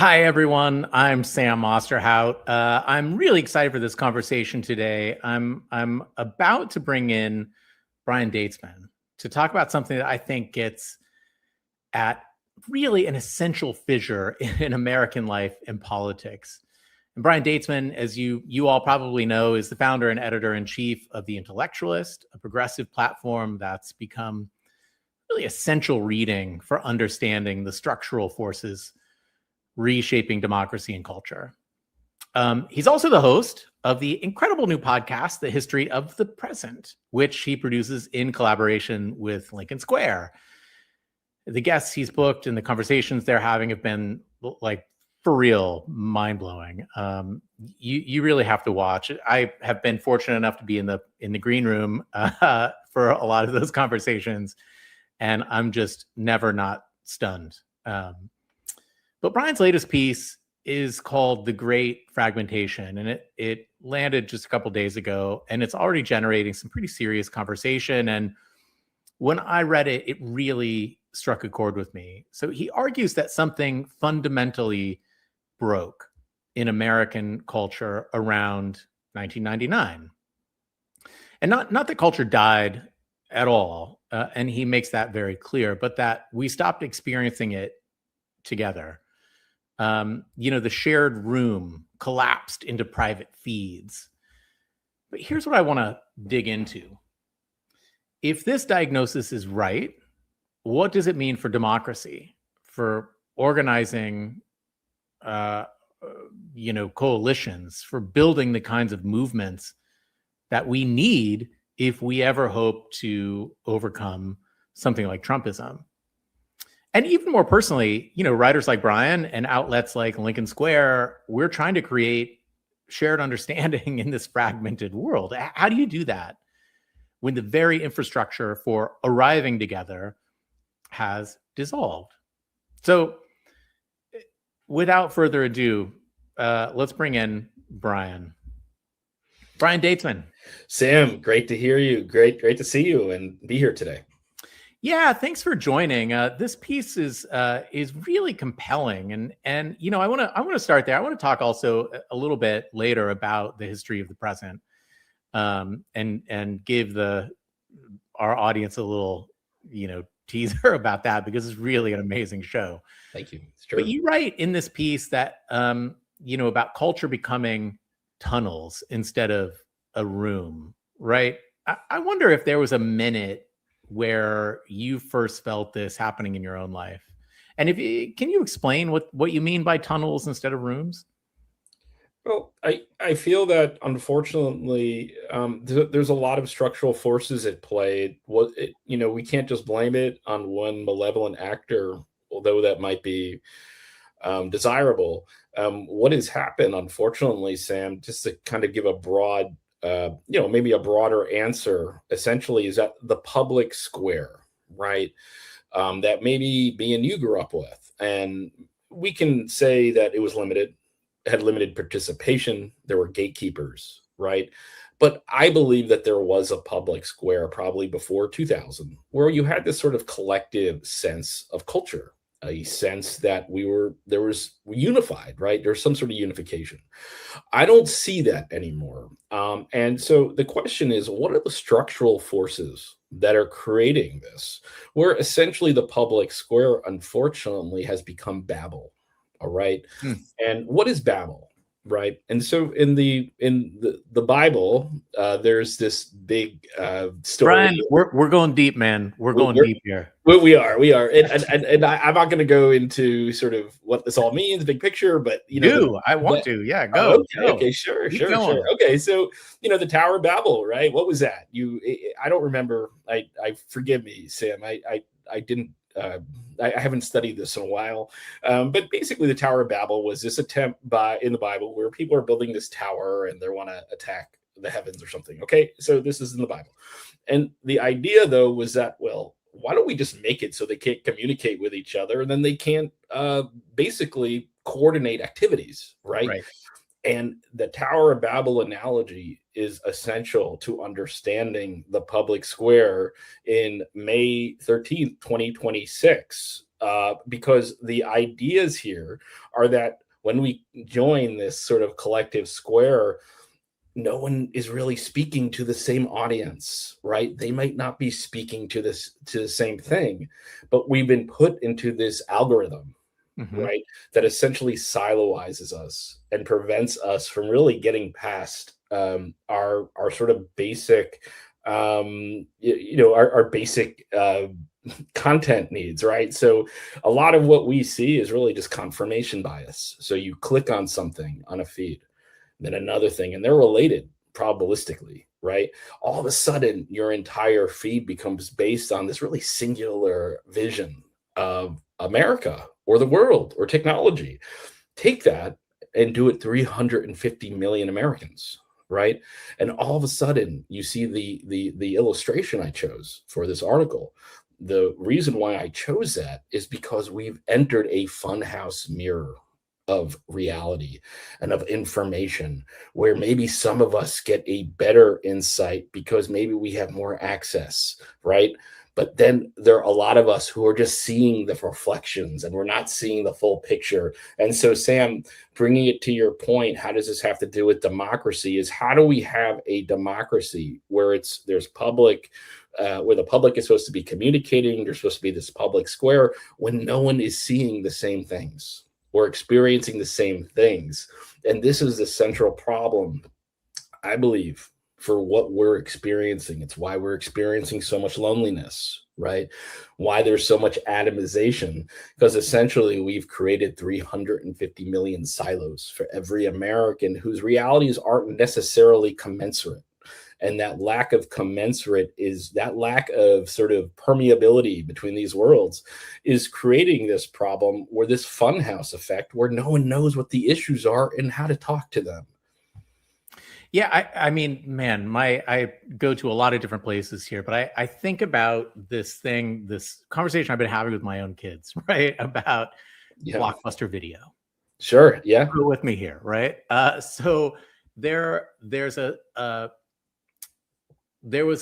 Hi, everyone. I'm Sam Osterhout. I'm really excited for this conversation today. I'm about to bring in Brian Daitzman to talk about something that I think gets at really an essential fissure in American life and politics. And Brian Daitzman, as you all probably know, is the founder and editor-in-chief of the Intellectualist, a progressive platform that's become really essential reading for understanding the structural forces reshaping democracy and culture. He's also the host of the incredible new podcast, The History of the Present, which he produces in collaboration with Lincoln Square. The guests he's booked and the conversations they're having have been, like, for real, mind-blowing. You really have to watch. I have been fortunate enough to be in the green room for a lot of those conversations, and I'm just never not stunned. But Brian's latest piece is called The Great Fragmentation, and it landed just a couple days ago, and it's already generating some pretty serious conversation. And when I read it, it really struck a chord with me. So he argues that something fundamentally broke in American culture around 1999. And not that culture died at all, and he makes that very clear, but that we stopped experiencing it together. The shared room collapsed into private feeds. But here's what I want to dig into. If this diagnosis is right, what does it mean for democracy, for organizing, coalitions, for building the kinds of movements that we need if we ever hope to overcome something like Trumpism? And even more personally, writers like Brian and outlets like Lincoln Square, we're trying to create shared understanding in this fragmented world. How do you do that when the very infrastructure for arriving together has dissolved? So without further ado, let's bring in Brian. Brian Daitzman. Sam, great to hear you. Great to see you and be here today. Yeah, thanks for joining. This piece is really compelling, and I want to start there. I want to talk also a little bit later about the history of the present, and give our audience a little teaser about that, because it's really an amazing show. Thank you. But you write in this piece that about culture becoming tunnels instead of a room, right? I wonder if there was a minute where you first felt this happening in your own life, and can you explain what you mean by tunnels instead of rooms? Well, I feel that unfortunately there's a lot of structural forces at play. We can't just blame it on one malevolent actor, although that might be desirable. What has happened, unfortunately, Sam, just to kind of give a broad maybe a broader answer, essentially, is that the public square, right? That maybe me and you grew up with. And we can say that it was had limited participation. There were gatekeepers, right? But I believe that there was a public square probably before 2000, where you had this sort of collective sense of culture, a sense that there was unified, right? There's some sort of unification. I don't see that anymore. And so the question is, what are the structural forces that are creating this, where essentially the public square, unfortunately, has become Babel? All right. And what is Babel? Right. And so in the Bible, there's this big story. Brian, we're going deep, man. We're going deep here. We are. And I'm not going to go into sort of what this all means, big picture, but I want to. Yeah, go. Okay, sure. Okay, so the Tower of Babel, right? What was that? I don't remember. I forgive me, Sam. I didn't. I haven't studied this in a while, but basically the Tower of Babel was this attempt in the Bible where people are building this tower and they want to attack the heavens or something. Okay, so this is in the Bible. And the idea, though, was that, well, why don't we just make it so they can't communicate with each other, and then they can't basically coordinate activities, right? And the Tower of Babel analogy is essential to understanding the public square in May 13th, 2026. because the ideas here are that when we join this sort of collective square, no one is really speaking to the same audience, right? They might not be speaking to the same thing, but we've been put into this algorithm, right, that essentially siloizes us and prevents us from really getting past our sort of basic, our basic content needs, right? So a lot of what we see is really just confirmation bias. So you click on something on a feed, then another thing, and they're related probabilistically, right? All of a sudden, your entire feed becomes based on this really singular vision of America or the world or technology. Take that and do it 350 million Americans, right? And all of a sudden, you see the illustration I chose for this article. The reason why I chose that is because we've entered a funhouse mirror of reality and of information, where maybe some of us get a better insight because maybe we have more access, right? But then there are a lot of us who are just seeing the reflections and we're not seeing the full picture. And so, Sam, bringing it to your point, how does this have to do with democracy? Is how do we have a democracy where there's public, where the public is supposed to be communicating, there's supposed to be this public square, when no one is seeing the same things or experiencing the same things? And this is the central problem, I believe, for what we're experiencing. It's why we're experiencing so much loneliness, right? Why there's so much atomization, because essentially we've created 350 million silos for every American whose realities aren't necessarily commensurate. And that lack of commensurate is that lack of sort of permeability between these worlds is creating this problem, where this funhouse effect, where no one knows what the issues are and how to talk to them. Yeah, I mean, man, I go to a lot of different places here, but I think about this conversation I've been having with my own kids, right? About Blockbuster Video. Sure, yeah. Go with me here, right? So there was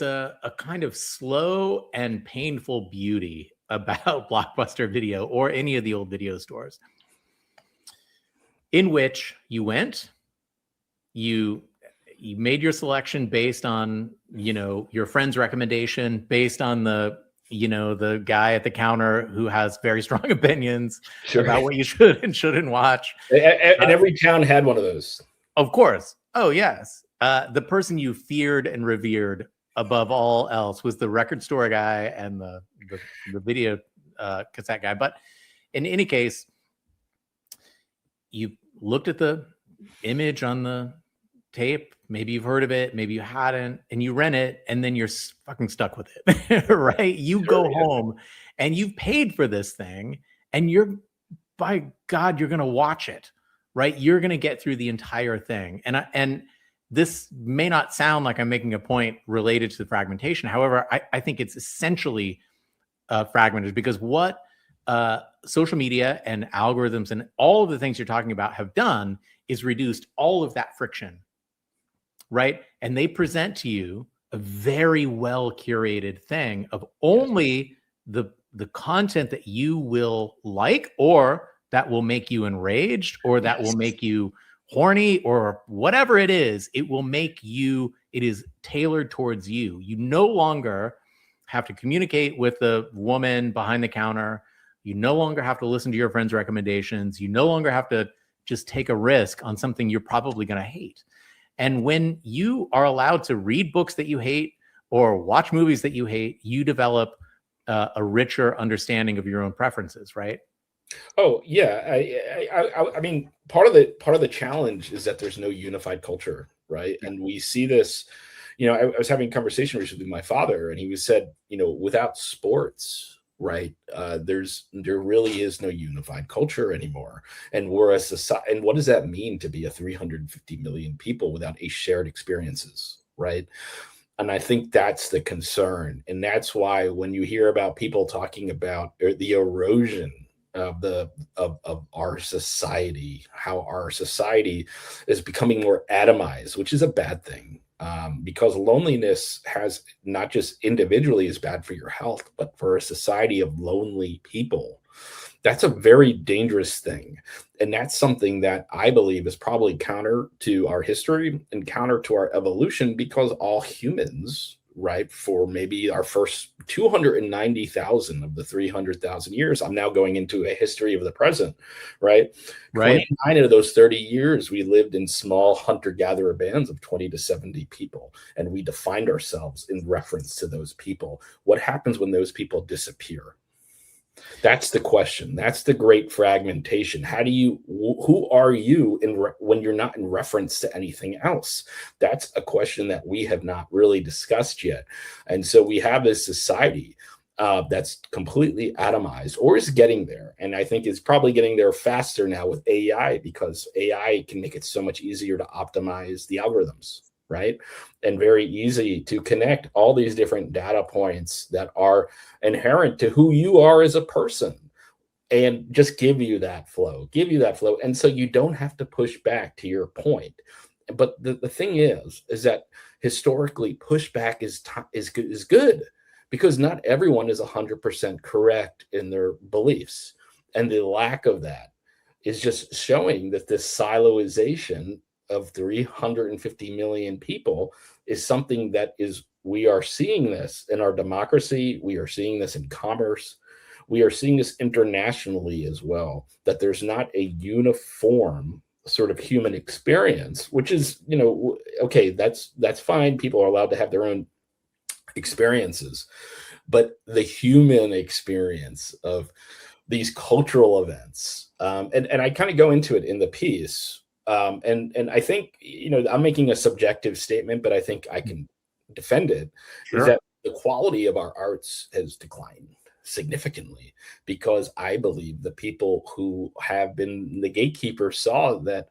a kind of slow and painful beauty about Blockbuster Video or any of the old video stores, in which you went, you made your selection based on, your friend's recommendation, based on the guy at the counter who has very strong opinions about what you should and shouldn't watch. And every town had one of those. Of course. Oh, yes. The person you feared and revered above all else was the record store guy and the video cassette guy. But in any case, you looked at the image on the tape, maybe you've heard of it, maybe you hadn't, and you rent it, and then you're fucking stuck with it. Right? You go home and you've paid for this thing, and by God, you're going to watch it, right? You're going to get through the entire thing. And this may not sound like I'm making a point related to the fragmentation. However, I think it's essentially fragmented, because what social media and algorithms and all of the things you're talking about have done is reduced all of that friction, right? And they present to you a very well curated thing of only the content that you will like, or that will make you enraged, or that will make you horny, or whatever it is. It will make you, it is tailored towards you. You no longer have to communicate with the woman behind the counter. You no longer have to listen to your friend's recommendations. You no longer have to just take a risk on something you're probably going to hate. And when you are allowed to read books that you hate or watch movies that you hate, you develop a richer understanding of your own preferences, right? Oh yeah, I mean, part of the challenge is that there's no unified culture, right? And we see this. I was having a conversation recently with my father, and he said, without sports, right, there really is no unified culture anymore. And we're a society. And what does that mean to be a 350 million people without a shared experiences, right? And I think that's the concern. And that's why when you hear about people talking about the erosion of our society, how our society is becoming more atomized, which is a bad thing. Because loneliness has not just individually is bad for your health, but for a society of lonely people, That's a very dangerous thing. And that's something that I believe is probably counter to our history and counter to our evolution, because all humans, right, for maybe our first 290,000 of the 300,000 years, I'm now going into a history of the present, right? Right. 29 of those 30 years, we lived in small hunter-gatherer bands of 20 to 70 people, and we defined ourselves in reference to those people. What happens when those people disappear? That's the question. That's the great fragmentation. Who are you when you're not in reference to anything else? That's a question that we have not really discussed yet. And so we have this society that's completely atomized, or is getting there. And I think it's probably getting there faster now with AI, because AI can make it so much easier to optimize the algorithms, right? And very easy to connect all these different data points that are inherent to who you are as a person, and just give you that flow. And so you don't have to push back, to your point. But the thing is that historically pushback is good, because not everyone is 100% correct in their beliefs. And the lack of that is just showing that this siloization of 350 million people is something that we are seeing this in our democracy. We are seeing this in commerce. We are seeing this internationally as well, that there's not a uniform sort of human experience, which is, okay, that's fine. People are allowed to have their own experiences, but the human experience of these cultural events, and I kind of go into it in the piece. And I think, I'm making a subjective statement, but I think I can defend it. Sure. Is that the quality of our arts has declined significantly, because I believe the people who have been the gatekeepers saw that,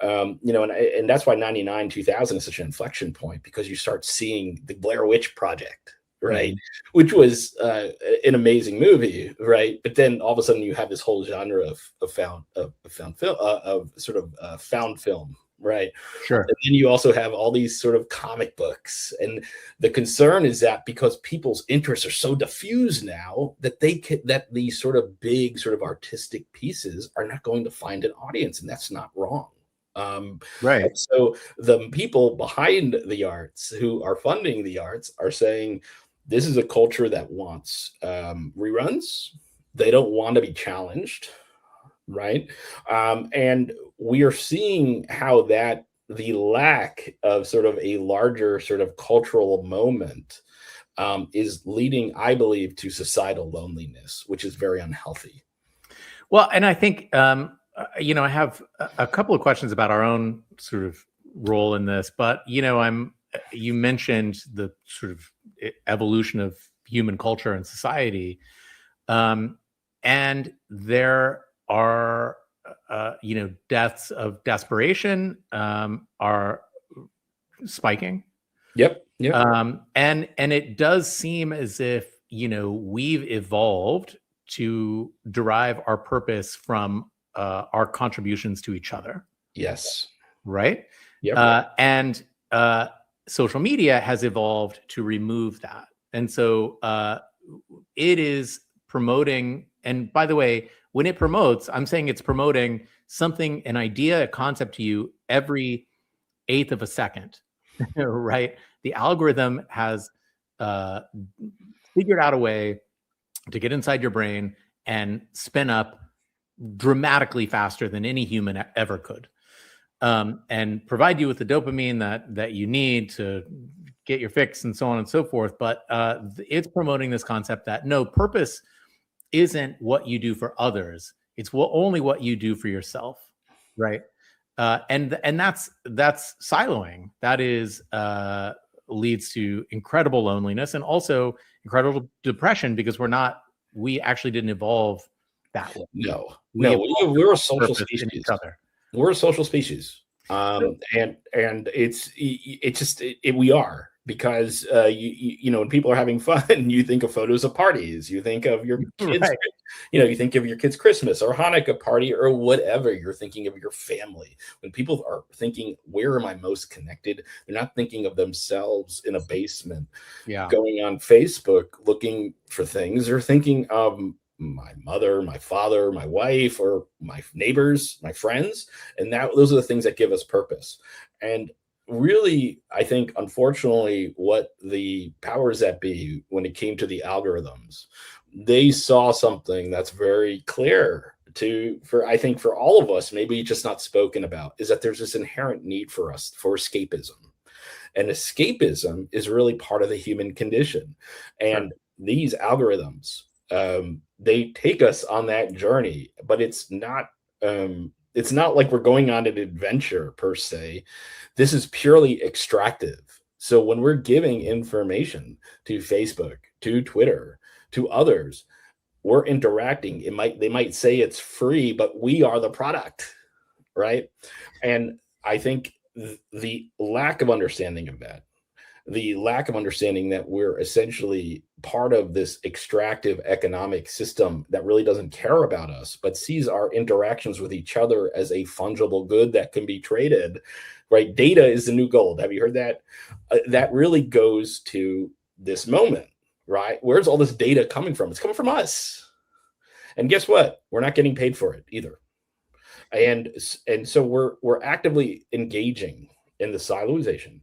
and that's why 99, 2000 is such an inflection point, because you start seeing the Blair Witch Project, right? Mm-hmm. Which was an amazing movie, right? But then all of a sudden you have this whole genre of found film, right? Sure. And then you also have all these sort of comic books, and the concern is that because people's interests are so diffused now, that that these sort of big sort of artistic pieces are not going to find an audience, and that's not wrong. Right. So the people behind the arts, who are funding the arts, are saying, this is a culture that wants reruns. They don't want to be challenged, right? And we are seeing how that the lack of sort of a larger sort of cultural moment is leading, I believe, to societal loneliness, which is very unhealthy. Well, and I think, I have a couple of questions about our own sort of role in this, but, you mentioned the sort of evolution of human culture and society. And there are, deaths of desperation are spiking. Yep. And it does seem as if, we've evolved to derive our purpose from our contributions to each other. Yes. Right. Yep. And social media has evolved to remove that. And so it is promoting, and by the way, when it promotes, I'm saying it's promoting something, an idea, a concept to you every 1/8 of a second, right? The algorithm has figured out a way to get inside your brain and spin up dramatically faster than any human ever could. And provide you with the dopamine that you need to get your fix and so on and so forth. But it's promoting this concept that no, purpose isn't what you do for others. It's only what you do for yourself, right? And that's siloing. That is leads to incredible loneliness and also incredible depression, because we actually didn't evolve that way. No, we're a social species. We're a social species. And it's just we are, because when people are having fun, you think of photos of parties, you think of your kids, right. You think of your kids' Christmas or Hanukkah party or whatever. You're thinking of your family. When people are thinking, where am I most connected? They're not thinking of themselves in a basement, going on Facebook looking for things. They're thinking, my mother, my father, my wife, or my neighbors, my friends. And those are the things that give us purpose. And really, I think, unfortunately, what the powers that be, when it came to the algorithms, they saw something that's very clear I think for all of us, maybe just not spoken about, is that there's this inherent need for us for escapism. And escapism is really part of the human condition. And these algorithms, they take us on that journey, but it's not like we're going on an adventure per se. This is purely extractive. So when we're giving information to Facebook, to Twitter, to others, we're interacting. They might say it's free, but we are the product, right? And I think the lack of understanding of that, the lack of understanding that we're essentially part of this extractive economic system that really doesn't care about us, but sees our interactions with each other as a fungible good that can be traded, right? Data is the new gold. Have you heard that? That really goes to this moment, right? Where's all this data coming from? It's coming from us. And guess what? We're not getting paid for it either. And so we're actively engaging in the siloization,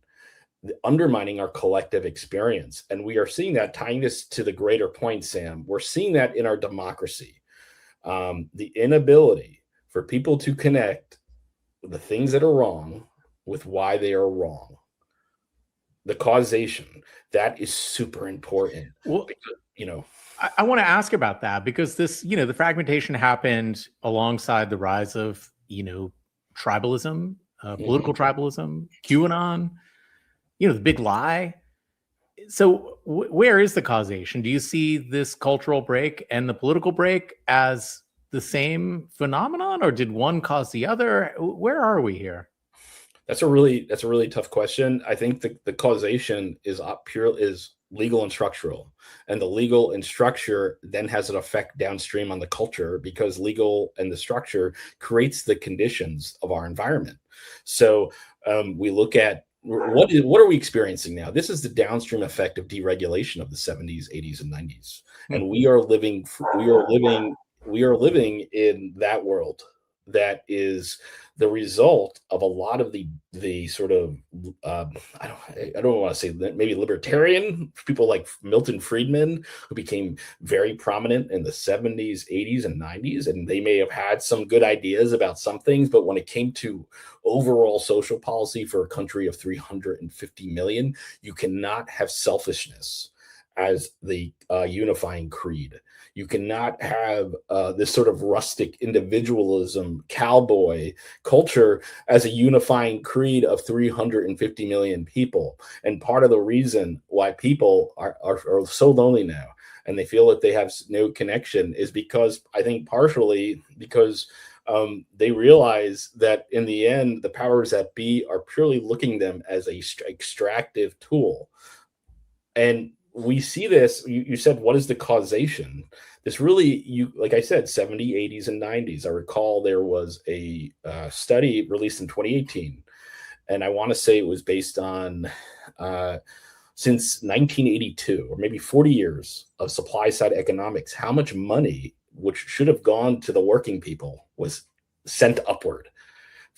undermining our collective experience. And we are seeing that, tying this to the greater point, Sam, we're seeing that in our democracy. The inability for people to connect the things that are wrong with why they are wrong. The causation, that is super important. Well, because, I want to ask about that, because this, the fragmentation happened alongside the rise of, tribalism, political tribalism, QAnon, the big lie. So where is the causation? Do you see this cultural break and the political break as the same phenomenon, or did one cause the other? Where are we here? That's a really tough question. I think the causation is legal and structural, and the legal and structure then has an effect downstream on the culture, because legal and the structure creates the conditions of our environment. So we look at what are we experiencing now? This is the downstream effect of deregulation of the 70s, 80s, and 90s, and we are living in that world that is the result of a lot of the sort of I don't want to say maybe libertarian people like Milton Friedman, who became very prominent in the 70s, 80s, and 90s, and they may have had some good ideas about some things, but when it came to overall social policy for a country of 350 million, you cannot have selfishness as the unifying creed. You cannot have this sort of rustic individualism, cowboy culture as a unifying creed of 350 million people. And part of the reason why people are so lonely now, and they feel that they have no connection, is because, I think partially because they realize that in the end, the powers that be are purely looking them as a extractive tool. And we see this, you said, what is the causation? This really, like I said, 70s, 80s, and 90s. I recall there was a study released in 2018, and I want to say it was based on since 1982, or maybe 40 years of supply side economics, how much money, which should have gone to the working people, was sent upward.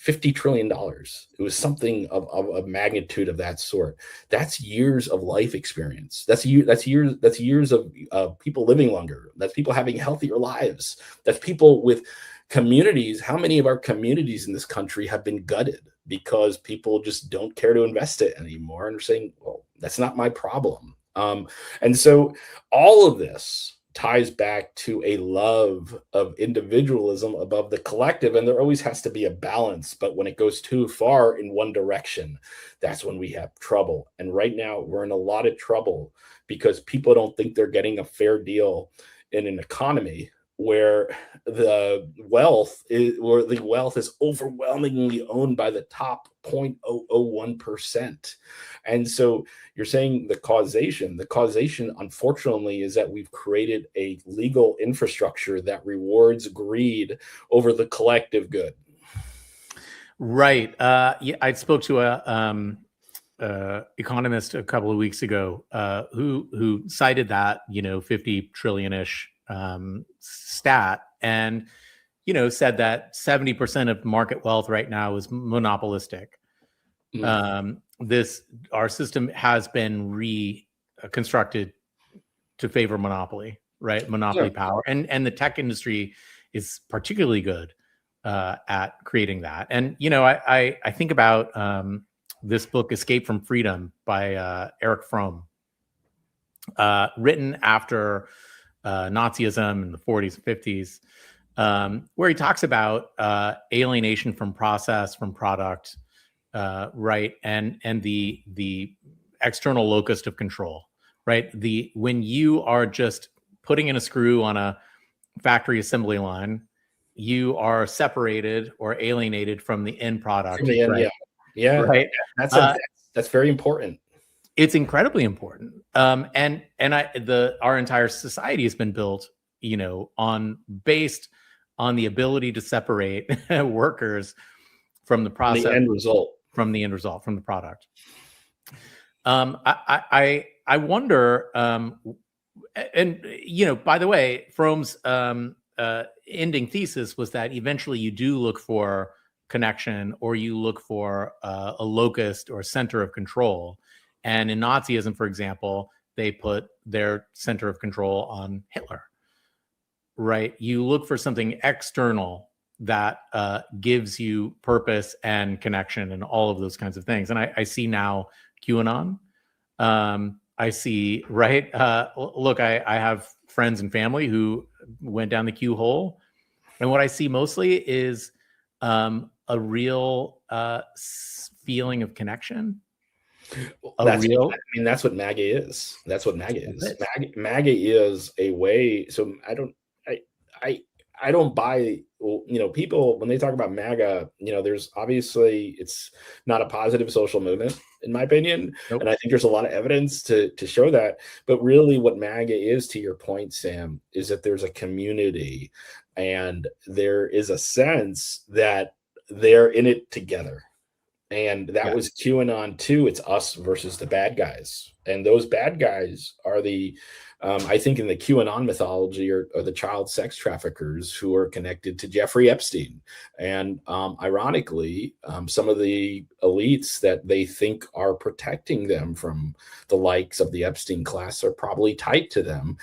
$50 trillion. It was something of a magnitude of that sort. That's years of life experience. That's years of people living longer. That's people having healthier lives. That's people with communities. How many of our communities in this country have been gutted because people just don't care to invest it anymore and are saying, well, that's not my problem. And so all of this ties back to a love of individualism above the collective. And there always has to be a balance. But when it goes too far in one direction, that's when we have trouble. And right now we're in a lot of trouble because people don't think they're getting a fair deal in an economy where the wealth is overwhelmingly owned by the top 0.001%. And so you're saying the causation, unfortunately, is that we've created a legal infrastructure that rewards greed over the collective good. Right. Yeah, I spoke to a economist a couple of weeks ago who cited that, 50 trillion-ish stat, and said that 70% of market wealth right now is monopolistic. Our system has been reconstructed to favor monopoly, right? Monopoly power, and the tech industry is particularly good at creating that. And I think about this book, Escape from Freedom, by Erich Fromm, written after Nazism in the 40s and 50s, where he talks about alienation from process, from product, right, and the external locus of control, right? When you are just putting in a screw on a factory assembly line, you are separated or alienated from the end product. From the end, right? Yeah. Right. That's very important. It's incredibly important. And our entire society has been built, based on the ability to separate workers from the process, the end result, from the product. I wonder, and by the way, Fromm's ending thesis was that eventually you do look for connection, or you look for a locus or center of control. And in Nazism, for example, they put their center of control on Hitler, right? You look for something external that gives you purpose and connection and all of those kinds of things. And I see now QAnon. I see, right? Look, I have friends and family who went down the Q hole. And what I see mostly is a real feeling of connection. That's what MAGA is. That's what MAGA is. MAGA is a way. So I don't buy, people, when they talk about MAGA, there's obviously, it's not a positive social movement, in my opinion. Nope. And I think there's a lot of evidence to show that. But really what MAGA is, to your point, Sam, is that there's a community, and there is a sense that they're in it together. And that was QAnon too. It's us versus the bad guys. And those bad guys are I think in the QAnon mythology are the child sex traffickers who are connected to Jeffrey Epstein. And ironically, some of the elites that they think are protecting them from the likes of the Epstein class are probably tied to them.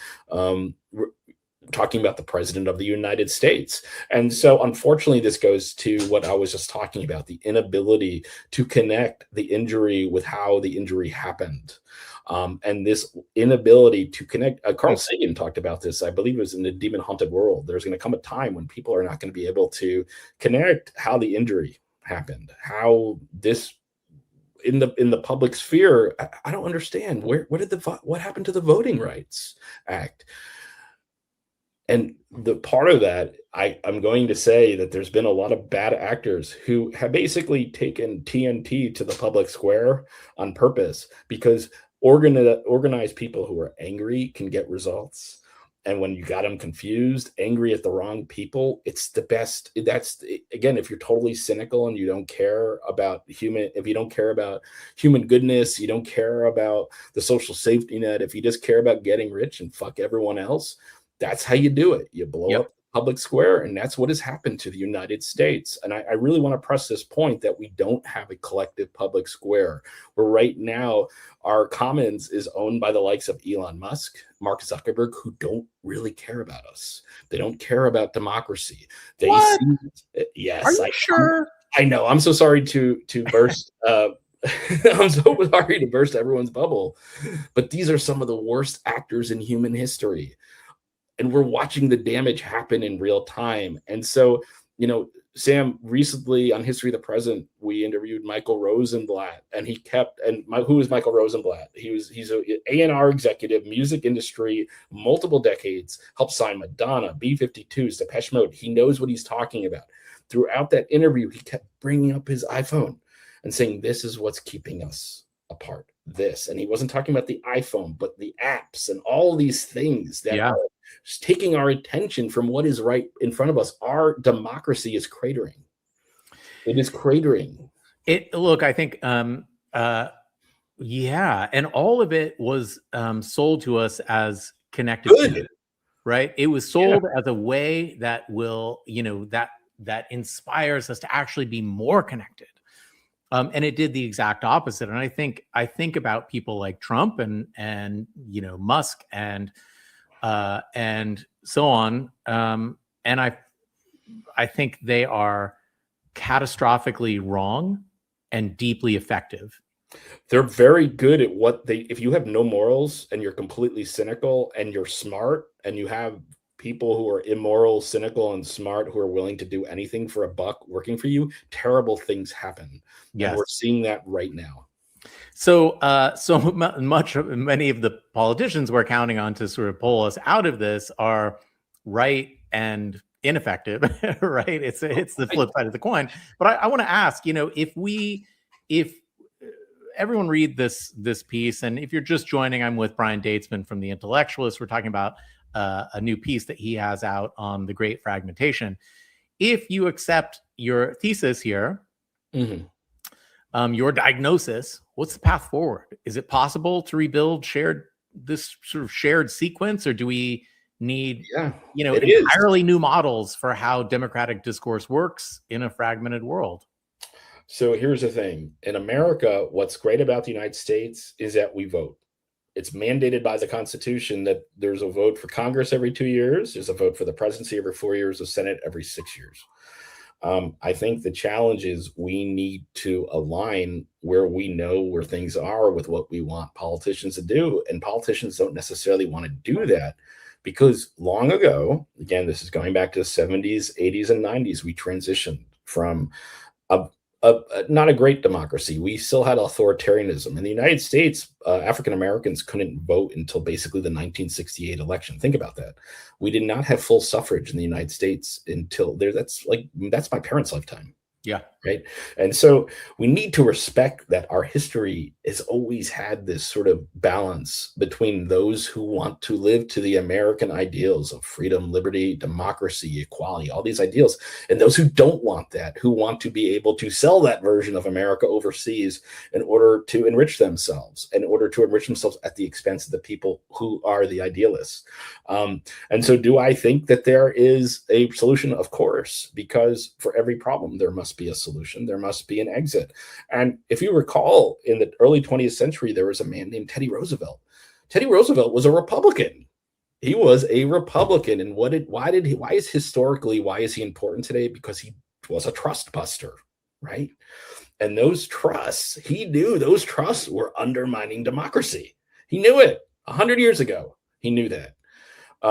Talking about the president of the United States. And so unfortunately, this goes to what I was just talking about, the inability to connect the injury with how the injury happened. And this inability to connect, Carl Sagan talked about this, I believe it was in The Demon Haunted World. There's going to come a time when people are not going to be able to connect how the injury happened, how this in the public sphere. I don't understand what happened to the Voting Rights Act. And the part of that, I'm going to say that there's been a lot of bad actors who have basically taken TNT to the public square on purpose, because organized people who are angry can get results. And when you got them confused, angry at the wrong people, it's the best. Again, if you're totally cynical and you don't care about if you don't care about human goodness, you don't care about the social safety net, if you just care about getting rich and fuck everyone else, that's how you do it. You blow up the public square, and that's what has happened to the United States. And I really want to press this point that we don't have a collective public square, where right now our commons is owned by the likes of Elon Musk, Mark Zuckerberg, who don't really care about us. They don't care about democracy. They yes. Are you sure? I know. I'm so sorry to burst. I'm so sorry to burst everyone's bubble, but these are some of the worst actors in human history. And we're watching the damage happen in real time. And so, Sam, recently on History of the Present, we interviewed Michael Rosenblatt, and who is Michael Rosenblatt? He's an A&R executive, music industry, multiple decades, helped sign Madonna, B-52s, Depeche Mode. He knows what he's talking about. Throughout that interview, he kept bringing up his iPhone and saying, this is what's keeping us apart. And he wasn't talking about the iPhone, but the apps and all these things that are taking our attention from what is right in front of us. Our democracy is cratering. It is cratering. Look, I think, and all of it was sold to us as connected. Good. right? It was sold as a way that will, that inspires us to actually be more connected. And it did the exact opposite. And I think about people like Trump and Musk and so on. And I think they are catastrophically wrong and deeply effective. They're very good at what if you have no morals and you're completely cynical and you're smart and you have people who are immoral, cynical, and smart who are willing to do anything for a buck working for you, terrible things happen. Yes. And we're seeing that right now. So many of the politicians we're counting on to sort of pull us out of this are right and ineffective, right? It's the flip side of the coin. But I want to ask, if everyone read this piece, and if you're just joining, I'm with Brian Daitzman from the Intellectualist. We're talking about a new piece that he has out on the great fragmentation. If you accept your thesis here, your diagnosis, what's the path forward? Is it possible to rebuild this sort of shared sequence, or do we need entirely new models for how democratic discourse works in a fragmented world? So here's the thing. In America, what's great about the United States is that we vote. It's mandated by the Constitution that there's a vote for Congress every 2 years. There's a vote for the presidency every 4 years, the Senate every 6 years. I think the challenge is we need to align where we know where things are with what we want politicians to do. And politicians don't necessarily want to do that because long ago, again, this is going back to the 70s, 80s, and 90s, we transitioned from not a great democracy. We still had authoritarianism. In the United States, African Americans couldn't vote until basically the 1968 election. Think about that. We did not have full suffrage in the United States until there. That's my parents' lifetime. Yeah. Right. And so we need to respect that our history has always had this sort of balance between those who want to live to the American ideals of freedom, liberty, democracy, equality, all these ideals, and those who don't want that, who want to be able to sell that version of America overseas in order to enrich themselves, at the expense of the people who are the idealists. And so do I think that there is a solution? Of course, because for every problem, there must be a solution. There must be an exit. And if you recall, in the early 20th century, there was a man named Teddy Roosevelt. Teddy Roosevelt was a Republican. He was a Republican. And why is he important today? Because he was a trust buster, right? And those trusts, he knew those trusts were undermining democracy. He knew it 100 years ago. He knew that.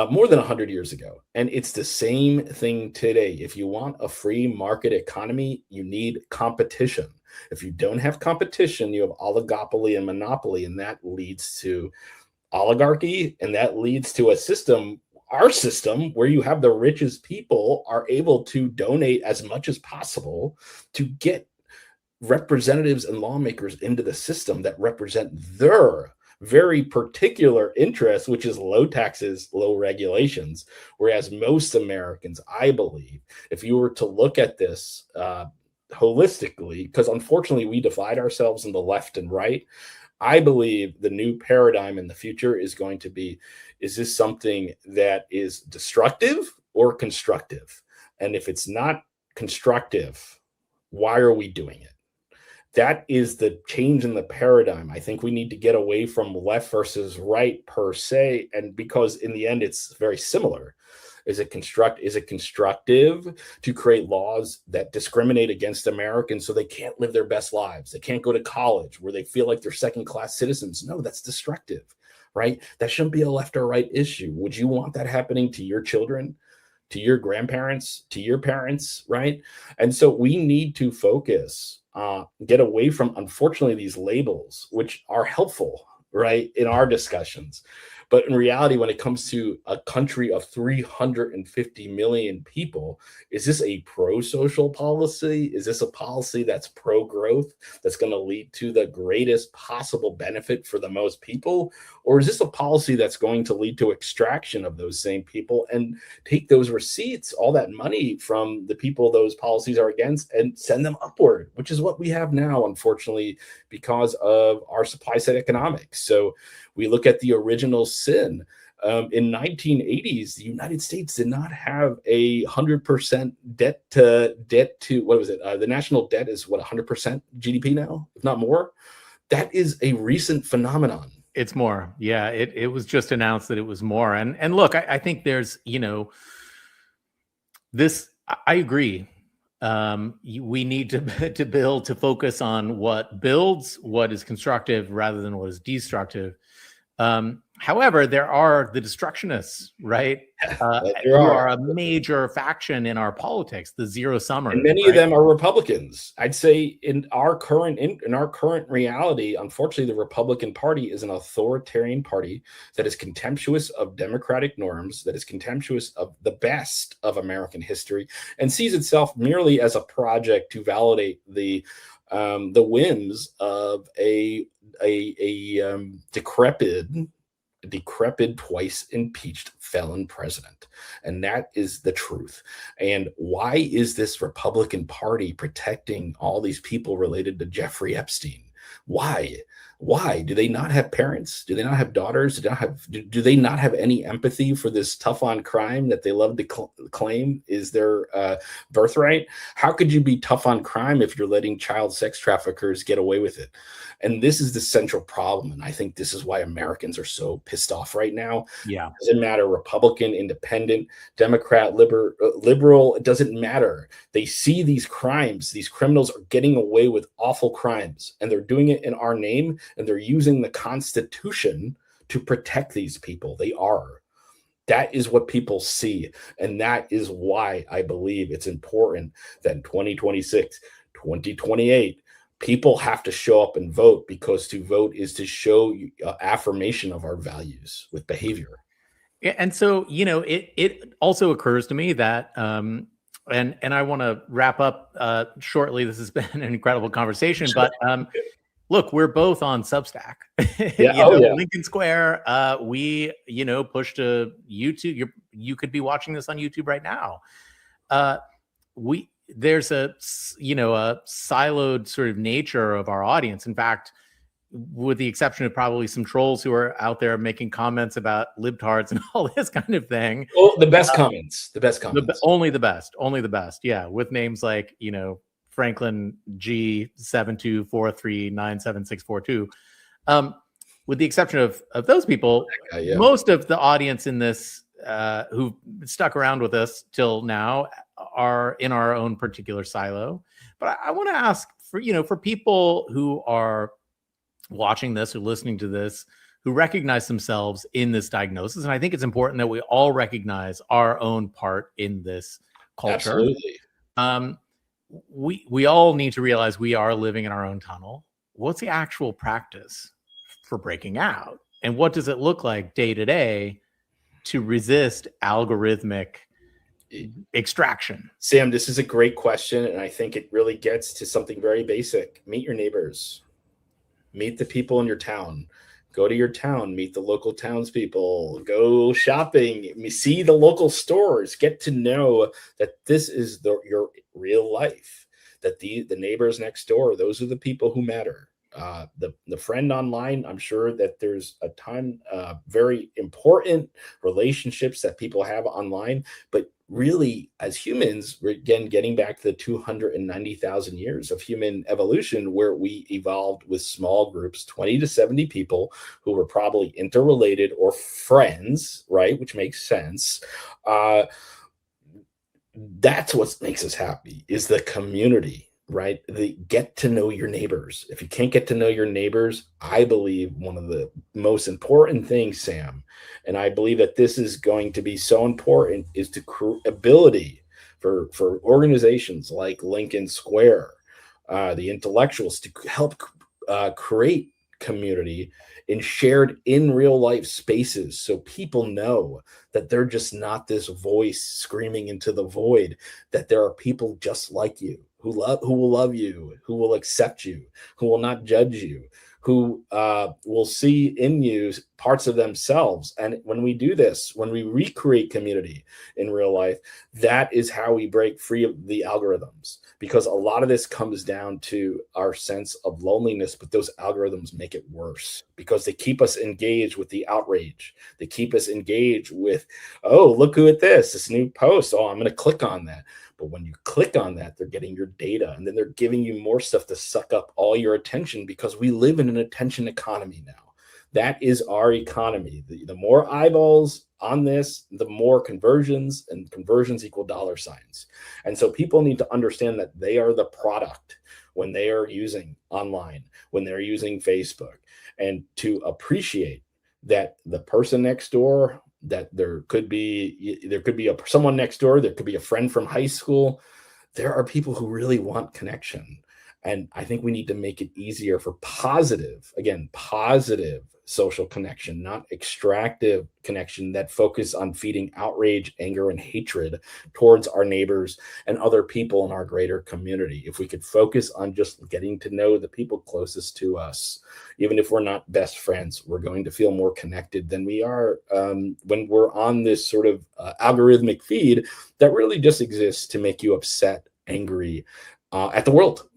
More than 100 years ago. And it's the same thing today. If you want a free market economy, you need competition. If you don't have competition, you have oligopoly and monopoly, and that leads to oligarchy, and that leads to our system, where you have the richest people are able to donate as much as possible to get representatives and lawmakers into the system that represent their very particular interest, which is low taxes, low regulations. Whereas most Americans, I believe, if you were to look at this holistically, because unfortunately we divide ourselves into left and right, I believe the new paradigm in the future is going to be, is this something that is destructive or constructive? And if it's not constructive, why are we doing it? That is the change in the paradigm. I think we need to get away from left versus right per se, and because in the end it's very similar. Is it constructive to create laws that discriminate against Americans so they can't live their best lives? They can't go to college, where they feel like they're second-class citizens. No, that's destructive, right? That shouldn't be a left or right issue. Would you want that happening to your children, to your grandparents, to your parents, right? And so we need to focus, get away from, unfortunately, these labels, which are helpful, right, in our discussions. But in reality, when it comes to a country of 350 million people, is this a pro-social policy? Is this a policy that's pro-growth, that's going to lead to the greatest possible benefit for the most people? Or is this a policy that's going to lead to extraction of those same people and take those receipts, all that money from the people those policies are against, and send them upward, which is what we have now, unfortunately, because of our supply side economics. So we look at the original sin In 1980s, the United States did not have a 100% debt to what was it? The national debt is what, 100% GDP now, if not more. That is a recent phenomenon. It's more. Yeah, it was just announced that it was more. And look, I think there's, this, I agree. We need to build, to focus on what builds, what is constructive rather than what is destructive. However, there are the destructionists, right? Who are a major faction in our politics, the zero summers. And many of them are Republicans. I'd say in our current reality, unfortunately, the Republican Party is an authoritarian party that is contemptuous of democratic norms, that is contemptuous of the best of American history, and sees itself merely as a project to validate the whims of a decrepit, twice impeached felon president. And that is the truth. And why is this Republican Party protecting all these people related to Jeffrey Epstein? Why do they not have parents? Do they not have daughters? Do they not have any empathy for this tough on crime that they love to claim is their birthright? How could you be tough on crime if you're letting child sex traffickers get away with it? And this is the central problem. And I think this is why Americans are so pissed off right now. Yeah. It doesn't matter, Republican, independent, Democrat, liberal, it doesn't matter. They see these crimes, these criminals are getting away with awful crimes, and they're doing it in our name, and they're using the Constitution to protect these people. They are. That is what people see. And that is why I believe it's important that in 2026, 2028, people have to show up and vote, because to vote is to show affirmation of our values with behavior. Yeah, and so, it also occurs to me that, and I want to wrap up shortly. This has been an incredible conversation, but look, we're both on Substack. Lincoln Square. We, push to YouTube. You could be watching this on YouTube right now. There's a siloed sort of nature of our audience. In fact, with the exception of probably some trolls who are out there making comments about libtards and all this kind of thing. Well, the best comments. Only the best. Yeah. With names like, Franklin G7243976642. With the exception of those people, most of the audience in this who've stuck around with us till now are in our own particular silo. But I want to ask for people who are watching this or listening to this, who recognize themselves in this diagnosis. And I think it's important that we all recognize our own part in this culture. Absolutely. We all need to realize we are living in our own tunnel. What's the actual practice for breaking out? And what does it look like day to day to resist algorithmic extraction? Sam, this is a great question. And I think it really gets to something very basic. Meet your neighbors. Meet the people in your town. Go to your town, meet the local townspeople, go shopping, see the local stores, get to know that this is your real life, that the neighbors next door, those are the people who matter. The friend online, I'm sure that there's a ton very important relationships that people have online, but really, as humans, we're again getting back to the 290,000 years of human evolution, where we evolved with small groups, 20 to 70 people who were probably interrelated or friends, right? Which makes sense. That's what makes us happy, is the community, right? The get to know your neighbors. If you can't get to know your neighbors, I believe one of the most important things, Sam, and I believe that this is going to be so important, is to ability for organizations like Lincoln Square, the Intellectualist, to help create community in shared in real life spaces, so people know that they're just not this voice screaming into the void, that there are people just like you who will love you, who will accept you, who will not judge you, who will see in you parts of themselves. And when we do this, when we recreate community in real life, that is how we break free of the algorithms, because a lot of this comes down to our sense of loneliness, but those algorithms make it worse because they keep us engaged with the outrage. They keep us engaged with, oh, look who at this new post. Oh, I'm going to click on that. But when you click on that, they're getting your data, and then they're giving you more stuff to suck up all your attention, because we live in an attention economy now. That is our economy. The more eyeballs on this, the more conversions, and conversions equal dollar signs. And so people need to understand that they are the product when they are using online, when they're using Facebook, and to appreciate that the person next door, that there could be someone next door, there could be a friend from high school. There are people who really want connection. And I think we need to make it easier for positive social connection, not extractive connection that focus on feeding outrage, anger, and hatred towards our neighbors and other people in our greater community. If we could focus on just getting to know the people closest to us, even if we're not best friends, we're going to feel more connected than we are when we're on this sort of algorithmic feed that really just exists to make you upset, angry at the world.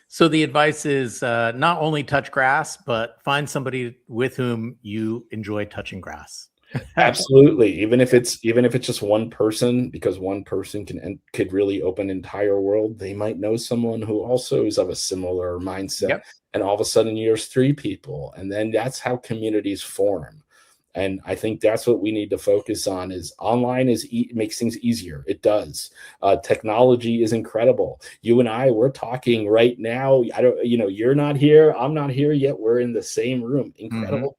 So the advice is not only touch grass, but find somebody with whom you enjoy touching grass. Absolutely. Even if it's just one person, because one person could really open an entire world. They might know someone who also is of a similar mindset. Yep. And all of a sudden there's 3 people. And then that's how communities form. And I think that's what we need to focus on. Is online makes things easier. It does. Technology is incredible. You and I, we're talking right now. You're not here. I'm not here yet. We're in the same room. Incredible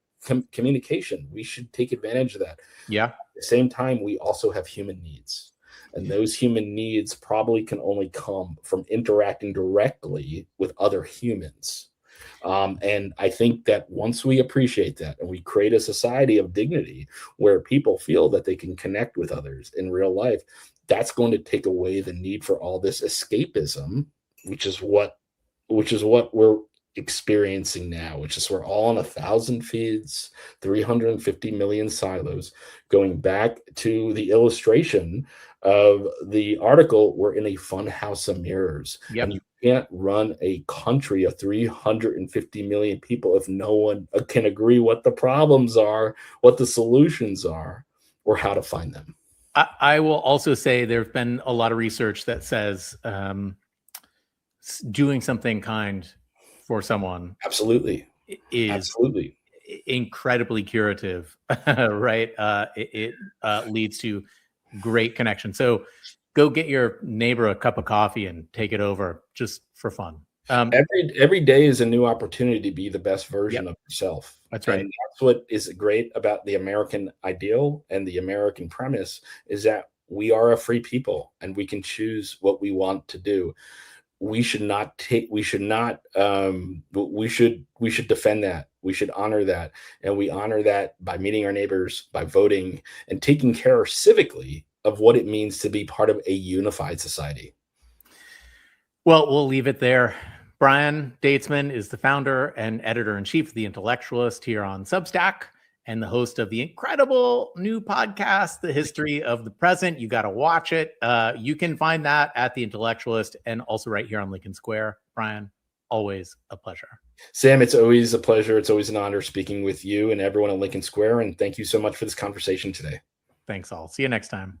communication. We should take advantage of that. Yeah. At the same time, we also have human needs. And those human needs probably can only come from interacting directly with other humans. And I think that once we appreciate that and we create a society of dignity where people feel that they can connect with others in real life, that's going to take away the need for all this escapism, which is what we're experiencing now, which is we're all on 1,000 feeds, 350 million silos. Going back to the illustration of the article, we're in a fun house of mirrors. Yep. And you can't run a country of 350 million people if no one can agree what the problems are, what the solutions are, or how to find them. I will also say there's been a lot of research that says doing something kind for someone absolutely is incredibly curative, right? It leads to great connection. So go get your neighbor a cup of coffee and take it over just for fun. Every day is a new opportunity to be the best version of yourself. That's right. And that's what is great about the American ideal and the American premise, is that we are a free people and we can choose what we want to do. We should defend that. We should honor that. And we honor that by meeting our neighbors, by voting, and taking care civically of what it means to be part of a unified society. Well, we'll leave it there. Brian Daitzman is the founder and editor-in-chief of The Intellectualist here on Substack, and the host of the incredible new podcast, The History of the Present. You got to watch it. You can find that at The Intellectualist and also right here on Lincoln Square. Brian, always a pleasure. Sam, it's always a pleasure. It's always an honor speaking with you and everyone at Lincoln Square. And thank you so much for this conversation today. Thanks all. See you next time.